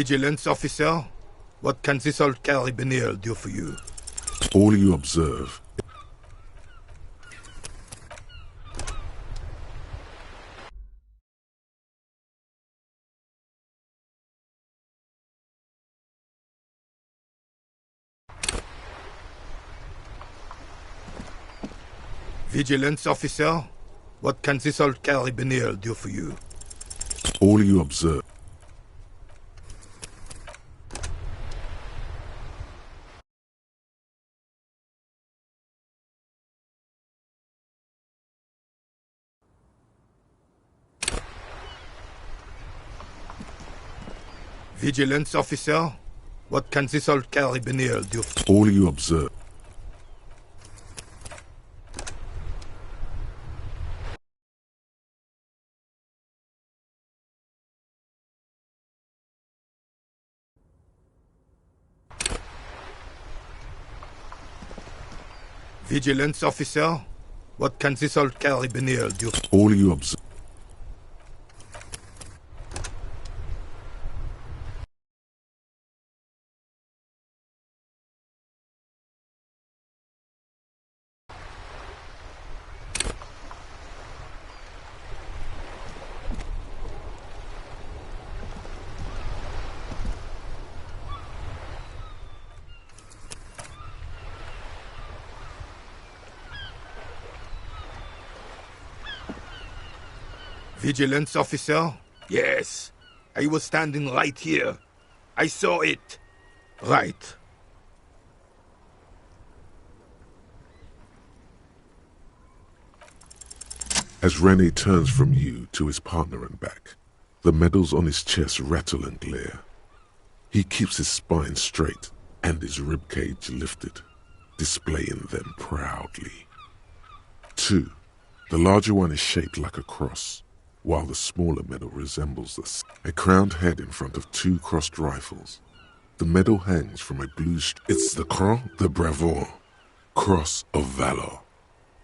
Vigilance officer? What can this old carabiner do for you? All you observe. Vigilance officer? What can this old carabiner do for you? All you observe. Vigilance officer? What can this old carabiner do? All you observe. Vigilance officer? What can this old carabiner do? All you observe. Vigilance officer? Yes. I was standing right here. I saw it. Right. As Rene turns from you to his partner and back, the medals on his chest rattle and glare. He keeps his spine straight and his ribcage lifted, displaying them proudly. 2. The larger one is shaped like a cross, while the smaller medal resembles a crowned head in front of 2 crossed rifles. The medal hangs from a blue It's the Croix de Bravoure, Cross of Valor.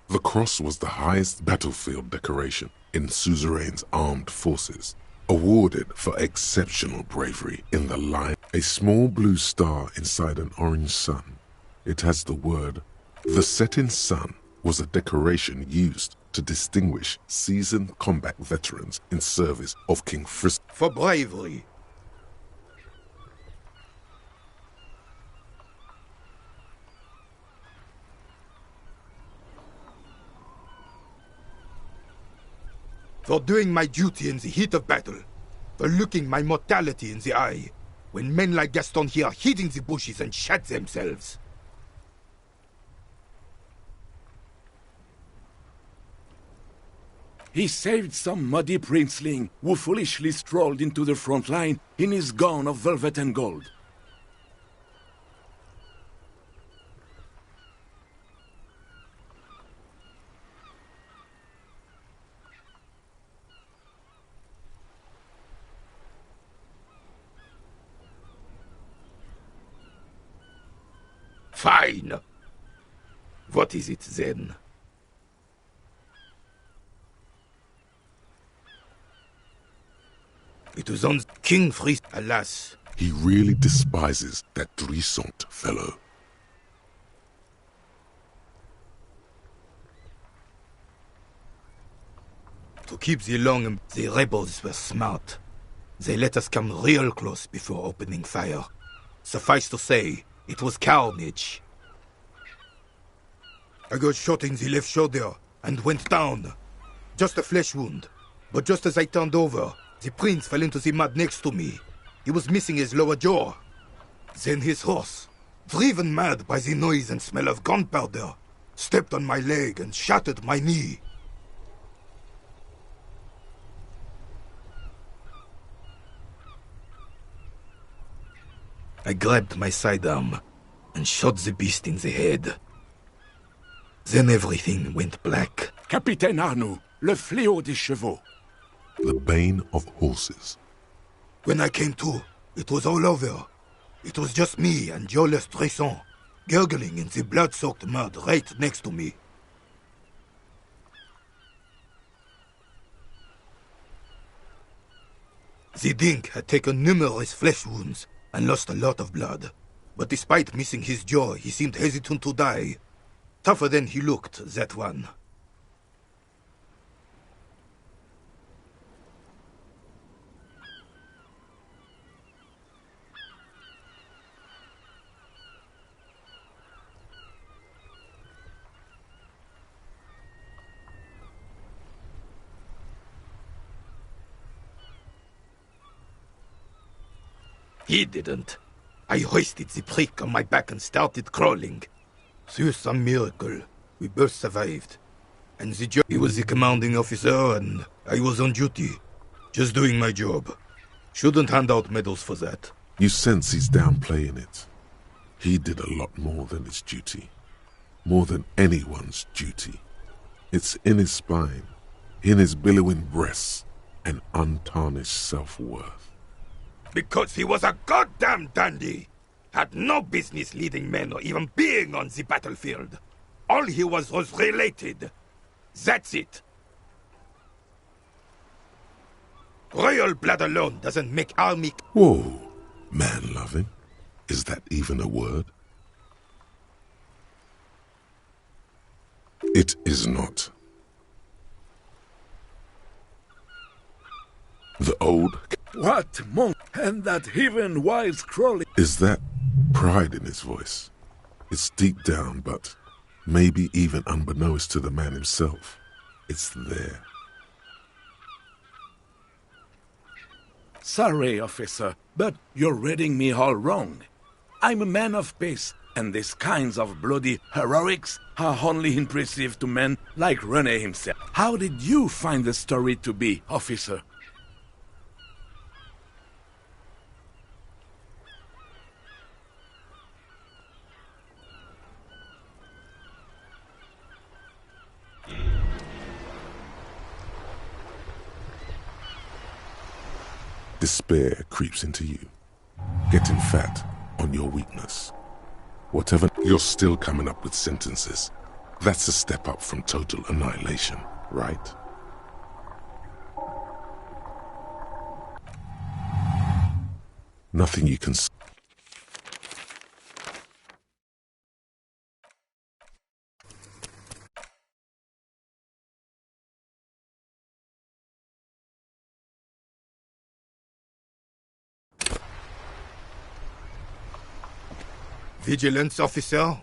The cross was the highest battlefield decoration in Suzerain's armed forces, awarded for exceptional bravery in the line. A small blue star inside an orange sun. It has the word, "The setting sun," was a decoration used to distinguish seasoned combat veterans in service of King Fris. For bravery. For doing my duty in the heat of battle. For looking my mortality in the eye. When men like Gaston here hid in the bushes and shot themselves. He saved some muddy princeling who foolishly strolled into the front line in his gown of velvet and gold. Fine. What is it then? It was on King Fris. Alas. He really despises that Drissant fellow. To keep the long, the rebels were smart. They let us come real close before opening fire. Suffice to say, it was carnage. I got shot in the left shoulder and went down. Just a flesh wound. But just as I turned over, the prince fell into the mud next to me. He was missing his lower jaw. Then his horse, driven mad by the noise and smell of gunpowder, stepped on my leg and shattered my knee. I grabbed my sidearm and shot the beast in the head. Then everything went black. Capitaine Arnoux, le fléau des chevaux. The bane of horses. When I came to, it was all over. It was just me and Jolles Tresson, gurgling in the blood-soaked mud right next to me. The Dink had taken numerous flesh wounds and lost a lot of blood. But despite missing his jaw, he seemed hesitant to die. Tougher than he looked, that one. He didn't. I hoisted the prick on my back and started crawling. Through some miracle, we both survived. And the job, he was the commanding officer and I was on duty. Just doing my job. Shouldn't hand out medals for that. You sense he's downplaying it. He did a lot more than his duty. More than anyone's duty. It's in his spine, in his billowing breasts, and untarnished self-worth. Because he was a goddamn dandy. Had no business leading men or even being on the battlefield. All he was related. That's it. Royal blood alone doesn't make army... Whoa, man-loving? Is that even a word? It is not. The old... What monk? And that heathen wild crawling... Is that pride in his voice? It's deep down, but maybe even unbeknownst to the man himself, it's there. Sorry, officer, but you're reading me all wrong. I'm a man of peace, and these kinds of bloody heroics are only impressive to men like René himself. How did you find the story to be, officer? Despair creeps into you, getting fat on your weakness. Whatever, you're still coming up with sentences. That's a step up from total annihilation, right? Nothing you can... Vigilance officer?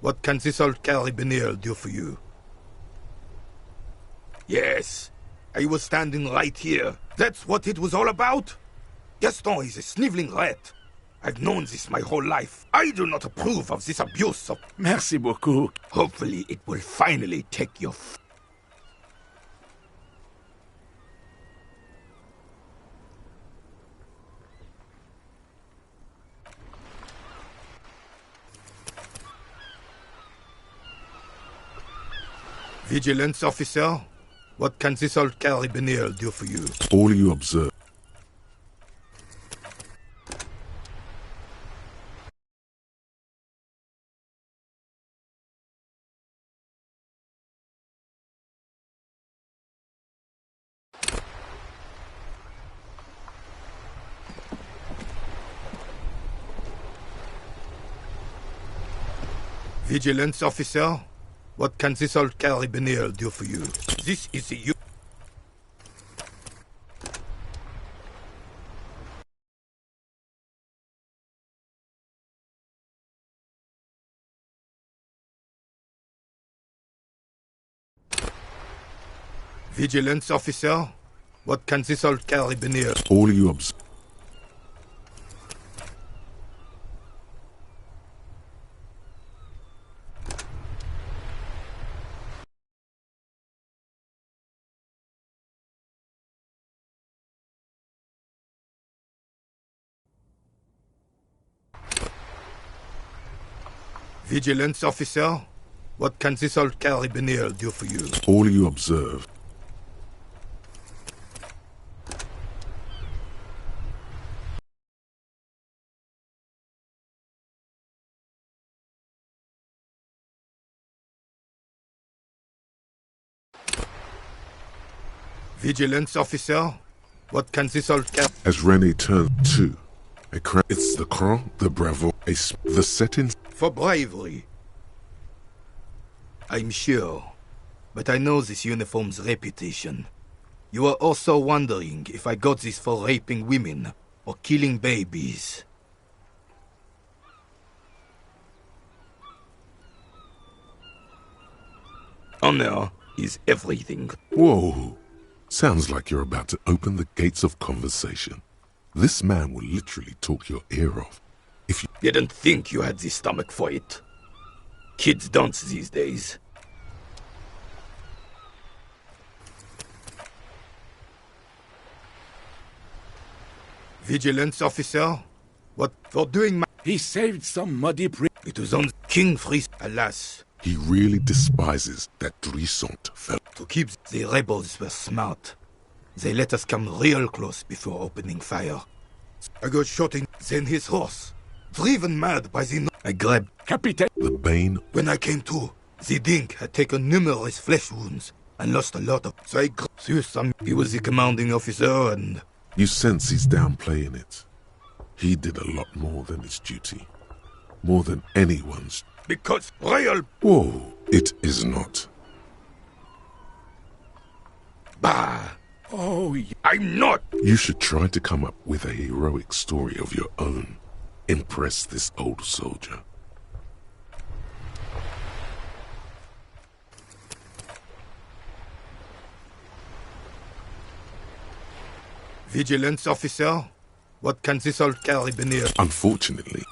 What can this old carabiner do for you? Yes, I was standing right here. That's what it was all about? Gaston is a sniveling rat. I've known this my whole life. I do not approve of this abuse of... Merci beaucoup. Hopefully it will finally take your... Vigilance officer? What can this old carabiner do for you? All you observe... Vigilance officer? What can this old carabiner do for you? This is the... Vigilance officer? What can this old carabiner... All you observe... Vigilance officer? What can this old carabiner do for you? All you observe... Vigilance officer? What can this all care? As Rene turns to, it's the cran, the bravo, the settings. For bravery. I'm sure, but I know this uniform's reputation. You are also wondering if I got this for raping women or killing babies. Honor is everything. Whoa. Sounds like you're about to open the gates of conversation. This man will literally talk your ear off. If you didn't think you had the stomach for it. Kids don't these days. Vigilance officer? What for doing my... He saved some muddy It was on King Fris. Alas. He really despises that Drissant fell. To keep the rebels were smart. They let us come real close before opening fire. I got shot in, then his horse. Driven mad by the... I grabbed... Captain. The Bane. When I came to, the Dink had taken numerous flesh wounds and lost a lot of... So I grabbed some... He was the commanding officer and... You sense he's downplaying it. He did a lot more than his duty. More than anyone's. Because real... Whoa, it is not. Bah! Oh, I'm not! You should try to come up with a heroic story of your own. Impress this old soldier. Vigilance officer? What can this old carabiner? Unfortunately.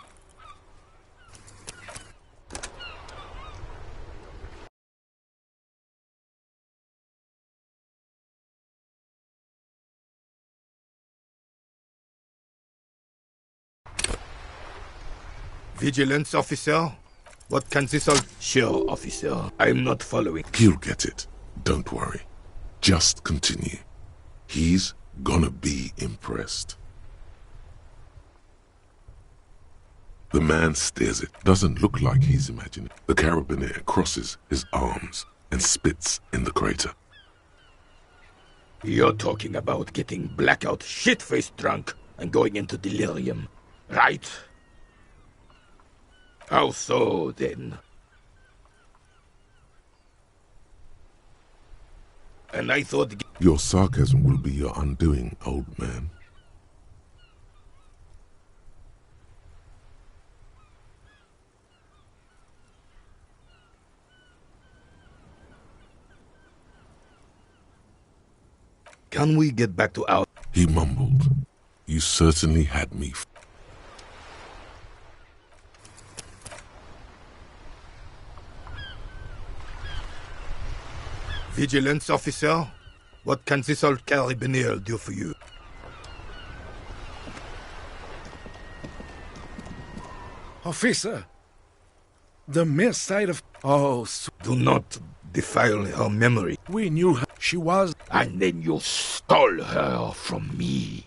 Vigilance officer? What can this old... Sure, officer. I'm not following. He'll get it. Don't worry. Just continue. He's gonna be impressed. The man stares it. Doesn't look like he's imagining. The carabiner crosses his arms and spits in the crater. You're talking about getting blackout shit-faced drunk and going into delirium, right? How so, then? And I thought... Your sarcasm will be your undoing, old man. Can we get back to our... He mumbled. You certainly had me. Vigilance officer? What can this old carabiner do for you? Officer, the mere sight of... Oh, do not defile her memory. We knew her. She was... And then you stole her from me.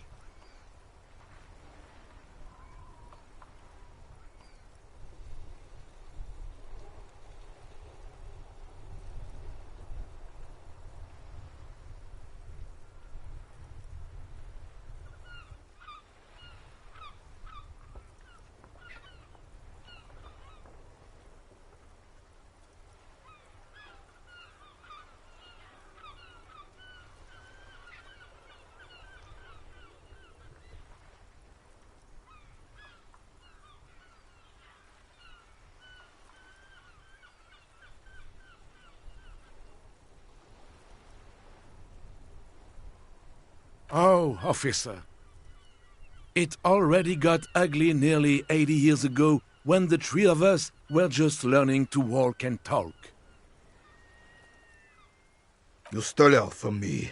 Oh, officer. It already got ugly nearly 80 years ago when the three of us were just learning to walk and talk. You stole her from me.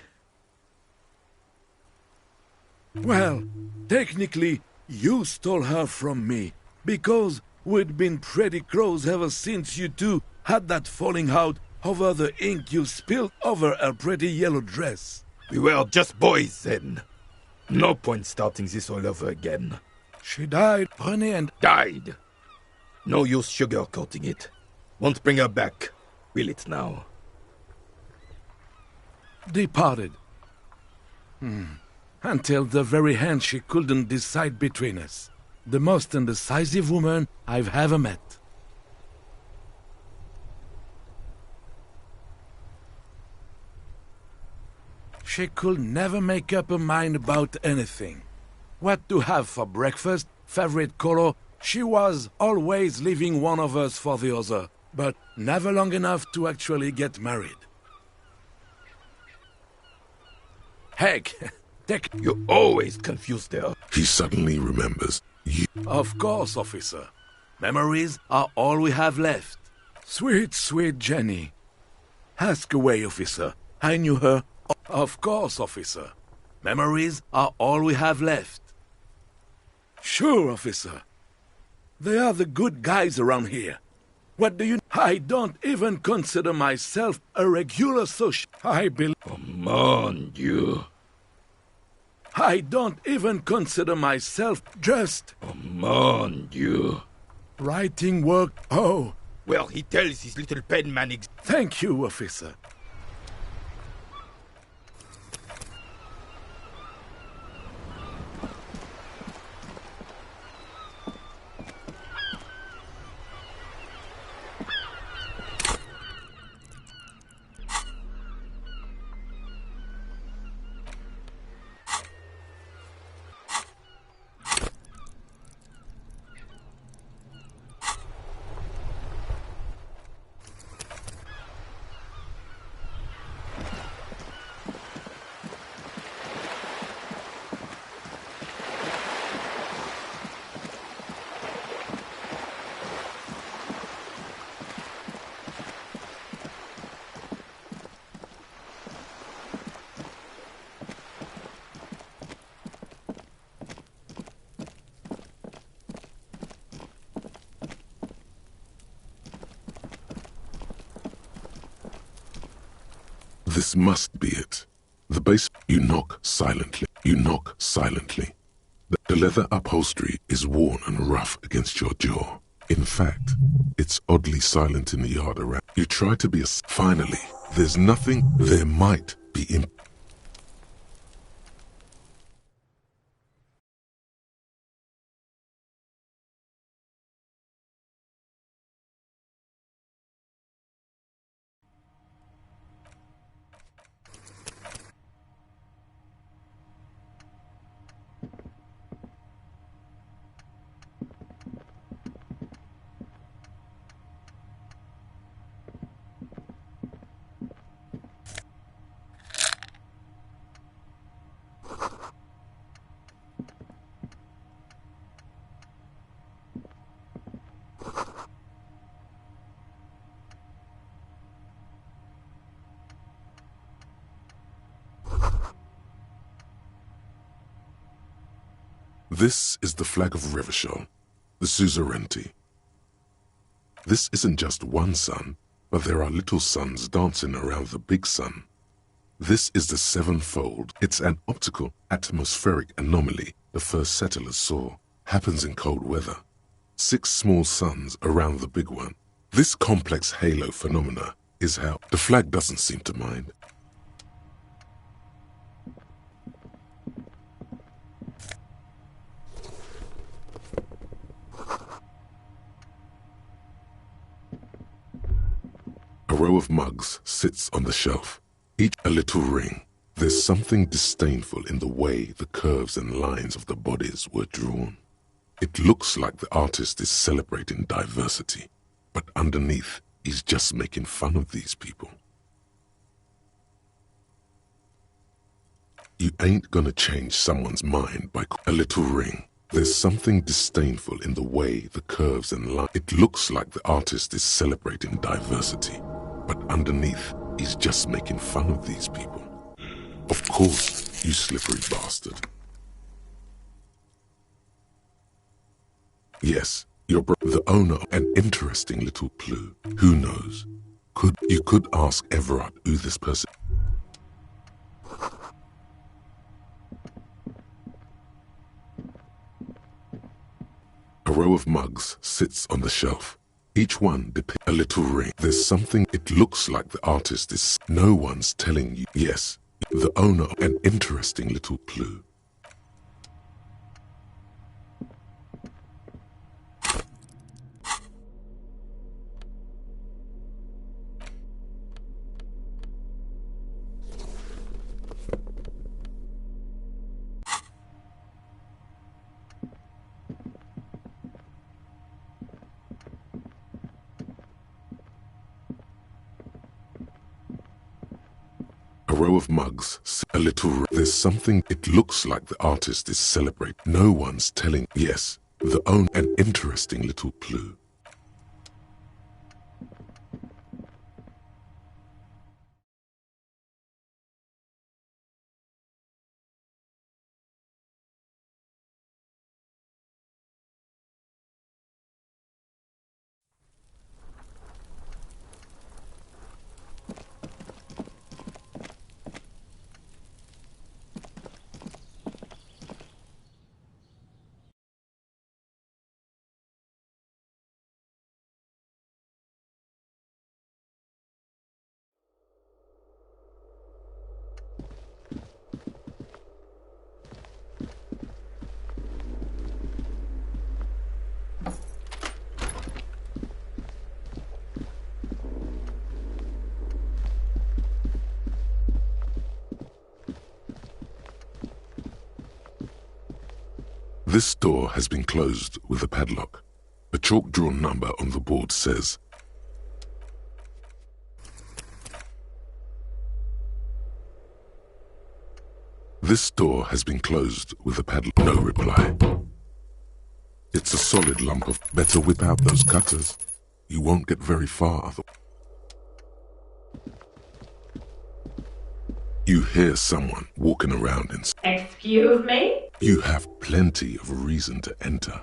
Well, technically, you stole her from me, because we'd been pretty close ever since you two had that falling out over the ink you spilled over her pretty yellow dress. We were just boys then. No point starting this all over again. She died, René, and... Died? No use sugarcoating it. Won't bring her back. Will it now? Departed. Until the very end she couldn't decide between us. The most indecisive woman I've ever met. She could never make up her mind about anything. What to have for breakfast, favorite color, she was always leaving one of us for the other, but never long enough to actually get married. Heck, You're always confused there. He suddenly remembers. Of course, officer. Memories are all we have left. Sweet, sweet Jenny. Ask away, officer. I knew her. Of course, officer. Memories are all we have left. Sure, officer. They are the good guys around here. What do you... I don't even consider myself a regular social... I believe... Mon Dieu. I don't even consider myself just... Mon Dieu. Writing work... Oh, Well, he tells his little penman thank you, officer. This must be it. The base... You knock silently. You knock silently. The leather upholstery is worn and rough against your jaw. In fact, it's oddly silent in the yard around. You try to be a... Finally, there's nothing... There might be... This is the flag of Revachol, the suzerainty. This isn't just one sun, but there are little suns dancing around the big sun. This is the sevenfold. It's an optical, atmospheric anomaly the first settlers saw. Happens in cold weather. 6 small suns around the big one. This complex halo phenomena is how the flag doesn't seem to mind. A row of mugs sits on the shelf, each a little ring. There's something disdainful in the way the curves and lines of the bodies were drawn. It looks like the artist is celebrating diversity, but underneath, he's just making fun of these people. You ain't gonna change someone's mind by a little ring. There's something disdainful in the way the curves and lines. It looks like the artist is celebrating diversity, but underneath, he's just making fun of these people. Of course, you slippery bastard. Yes, you're the owner of an interesting little clue. Who knows? You could ask Everard who this person... A row of mugs sits on the shelf. Each one depicts a little ring. There's something... It looks like the artist is... No one's telling you. Yes, the owner of an interesting little clue. row of mugs, a little. There's something. It looks like the artist is celebrating. No one's telling. Yes, the own an interesting little clue. This door has been closed with a padlock. A chalk-drawn number on the board says, "This door has been closed with a padlock." No reply. It's a solid lump of. Better whip out those cutters. You won't get very far otherwise. You hear someone walking around inside. Excuse me? You have plenty of reason to enter.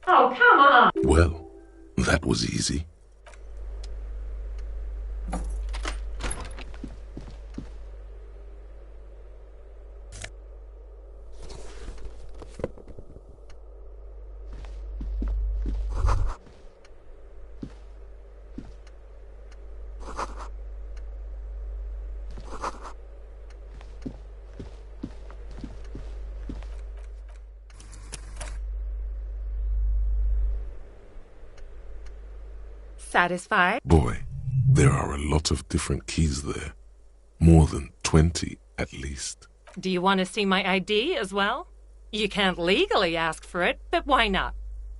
Oh, come on! Well, that was easy. Satisfied? Boy, there are a lot of different keys there. More than 20 at least. Do you want to see my ID as well? You can't legally ask for it, but why not?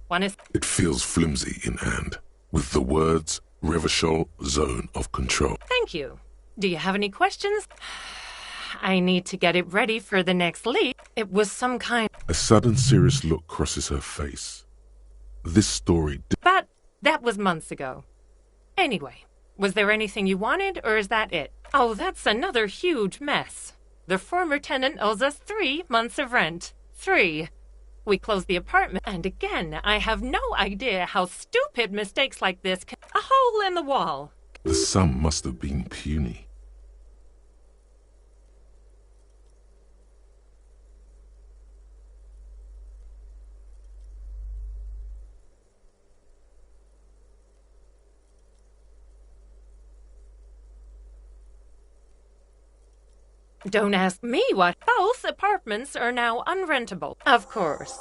Want to... It feels flimsy in hand, with the words Revachol Zone of Control. Thank you. Do you have any questions? I need to get it ready for the next leap. It was some kind... A sudden serious look crosses her face. This story... But that was months ago. Anyway, was there anything you wanted, or is that it? Oh, that's another huge mess. The former tenant owes us 3 months of rent. 3. We closed the apartment, and again, I have no idea how stupid mistakes like this can... A hole in the wall. The sum must have been puny. Don't ask me what. Both apartments are now unrentable. Of course.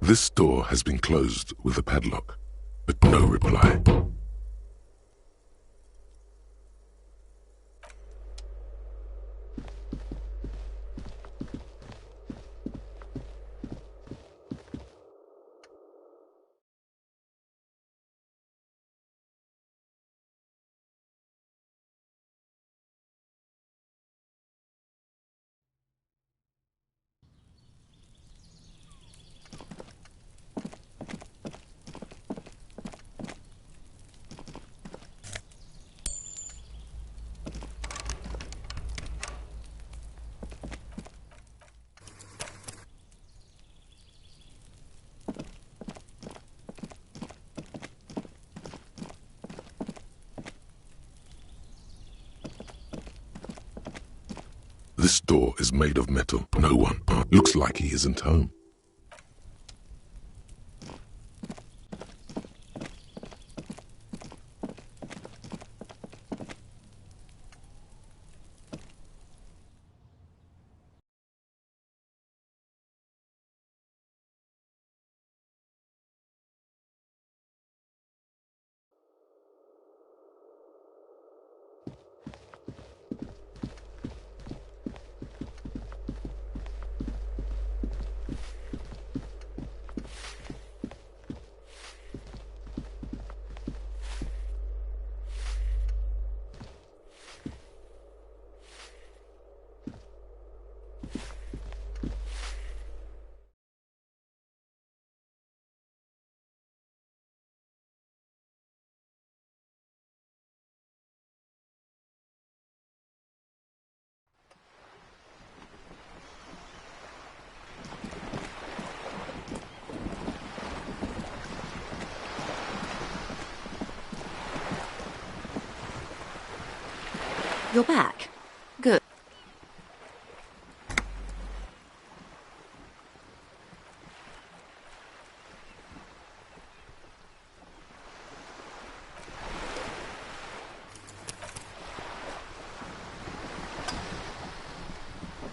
This door has been closed with a padlock, but no reply. This door is made of metal. No one. Looks like he isn't home. You're back. Good.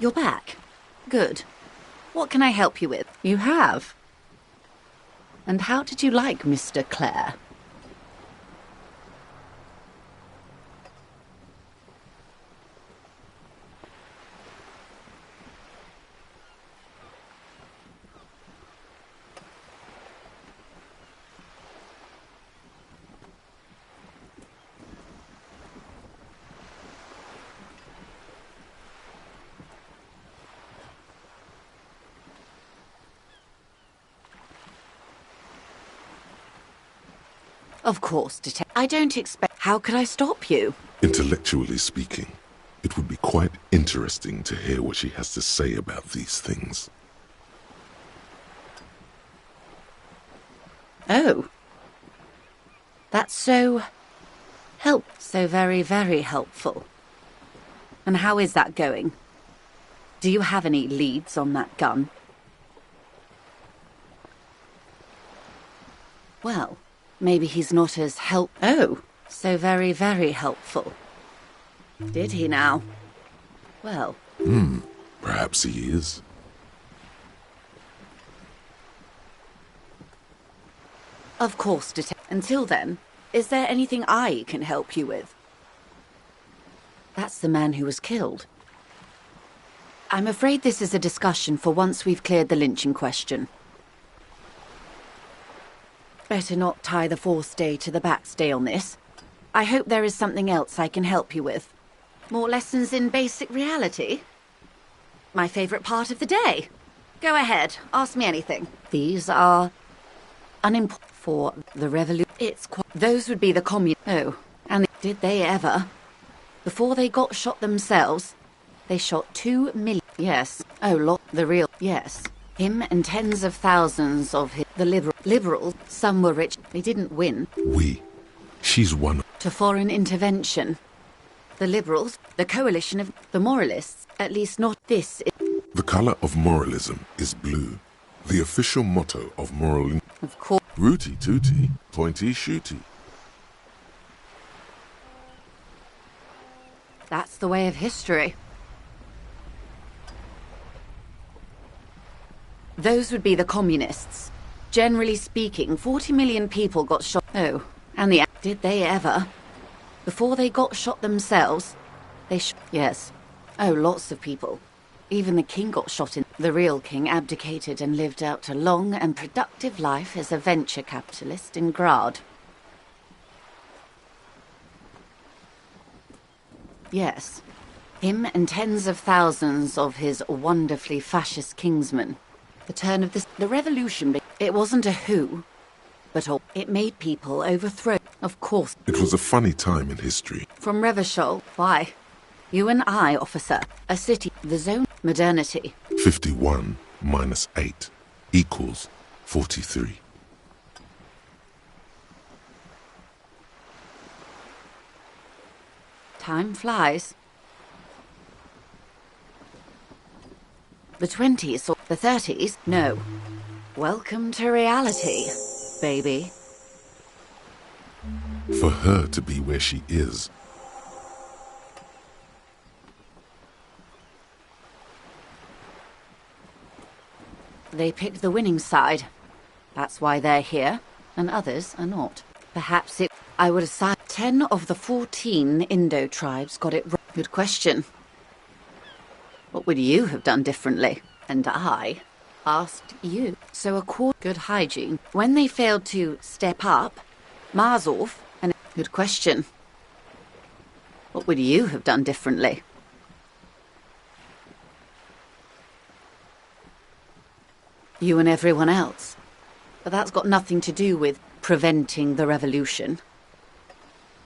You're back. Good. What can I help you with? You have. And how did you like Mr. Clare? Of course, I don't expect... How could I stop you? Intellectually speaking, it would be quite interesting to hear what she has to say about these things. Oh. That's so... So very, very helpful. And how is that going? Do you have any leads on that gun? Well... Maybe he's not as Oh, so very, very helpful. Did he now? Well... Perhaps he is. Of course, until then, is there anything I can help you with? That's the man who was killed. I'm afraid this is a discussion for once we've cleared the lynching question. Better not tie the forestay to the backstay on this. I hope there is something else I can help you with. More lessons in basic reality? My favourite part of the day. Go ahead, ask me anything. These are... unimportant for the revolution. It's quite... Those would be the Oh, and did they ever? Before they got shot themselves, they shot 2 million... Yes. Oh, the real... Yes. Him and tens of thousands of the liberals, some were rich, they didn't win. She's one. To foreign intervention. The liberals, the coalition of the moralists, at least not this. The colour of moralism is blue. The official motto of moral... Of course. Rooty tooty, pointy shooty. That's the way of history. Those would be the communists. Generally speaking, 40 million people got shot. Oh, and did they ever? Before they got shot themselves, they Yes. Oh, lots of people. Even the king got shot in. The real king abdicated and lived out a long and productive life as a venture capitalist in Grad. Yes. Him and tens of thousands of his wonderfully fascist kingsmen. The turn of the revolution, it wasn't a who, but it made people overthrow. Of course. It was a funny time in history. From Revachol, why? You and I, officer, a city, the zone, modernity. 51 minus 8 equals 43. Time flies. The 20s or the 30s? No. Welcome to reality, baby. For her to be where she is, They picked the winning side. That's why they're here, and others are not. Perhaps I would assign 10 of the 14 Indo tribes got it wrong. Good question. What would you have done differently? And I asked you. So good hygiene. When they failed to step up, Marzov, and good question. What would you have done differently? You and everyone else. But that's got nothing to do with preventing the revolution.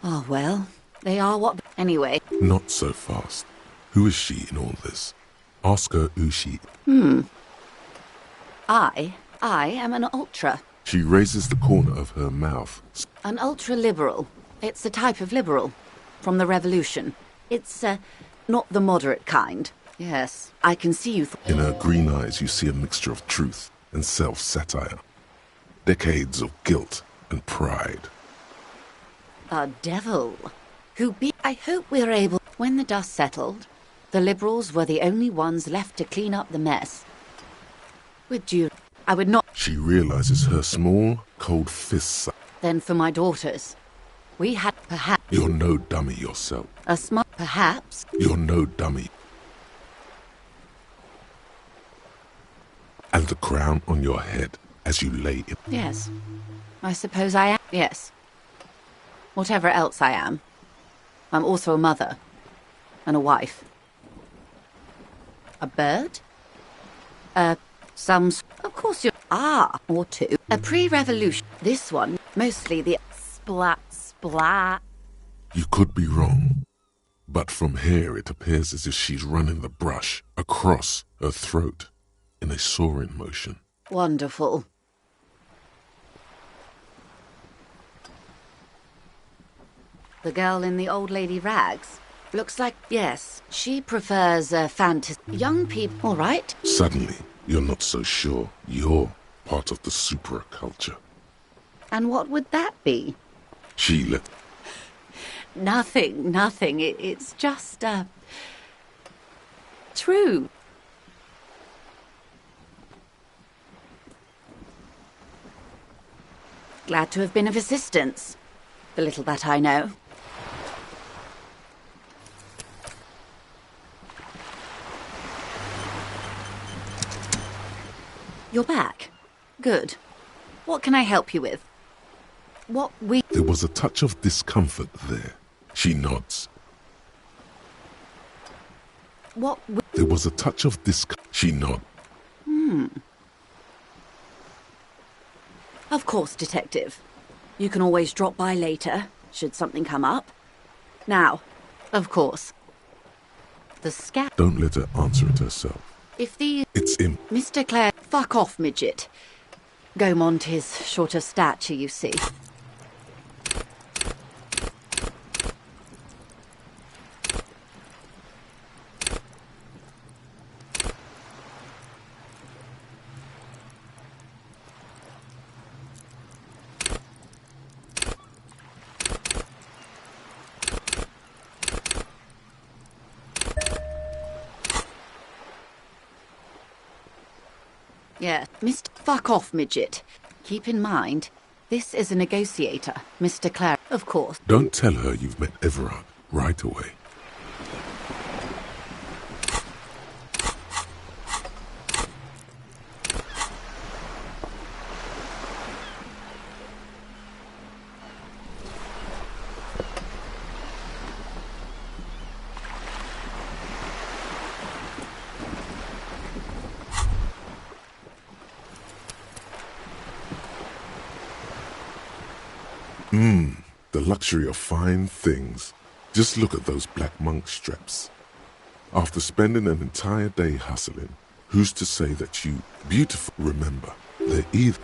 Oh, well, they are what... Anyway. not so fast. Who is she in all this? Ask her who she... I am an ultra. She raises the corner of her mouth. An ultra-liberal. It's a type of liberal. From the revolution. It's, not the moderate kind. Yes, I can see you... In her green eyes you see a mixture of truth and self-satire. Decades of guilt and pride. A devil. I hope we're able... When the dust settled, the liberals were the only ones left to clean up the mess. I would not... She realizes her small, cold fists. Then for my daughters. We had perhaps... You're no dummy yourself. A smart... Perhaps... You're no dummy. And the crown on your head as you lay in... Yes. I suppose I am. Yes. Whatever else I am. I'm also a mother. And a wife. A bird? Of course you're... or two. A pre-revolution. This one, mostly the... Splat. You could be wrong. But from here it appears as if she's running the brush across her throat in a soaring motion. Wonderful. The girl in the old lady rags? Looks like, yes, she prefers fantasy. Young people, all right? Suddenly, you're not so sure you're part of the supra-culture. And what would that be? She let... Nothing. It's just, true. Glad to have been of assistance. The little that I know. You're back. Good. What can I help you with? There was a touch of discomfort there. She nods. There was a touch of discomfort. She nods. Of course, Detective. You can always drop by later, should something come up. Now, of course. The scat... Don't let her answer it herself. If the... It's him. Mr. Clare... Fuck off, midget. Gaumont is short of stature, you see. Yeah, Mr. Fuck off, midget. Keep in mind, this is a negotiator, Mr. Clare, of course. Don't tell her you've met Everard right away. The luxury of fine things. Just look at those black monk straps. After spending an entire day hustling, who's to say that you beautiful... Remember, they're either...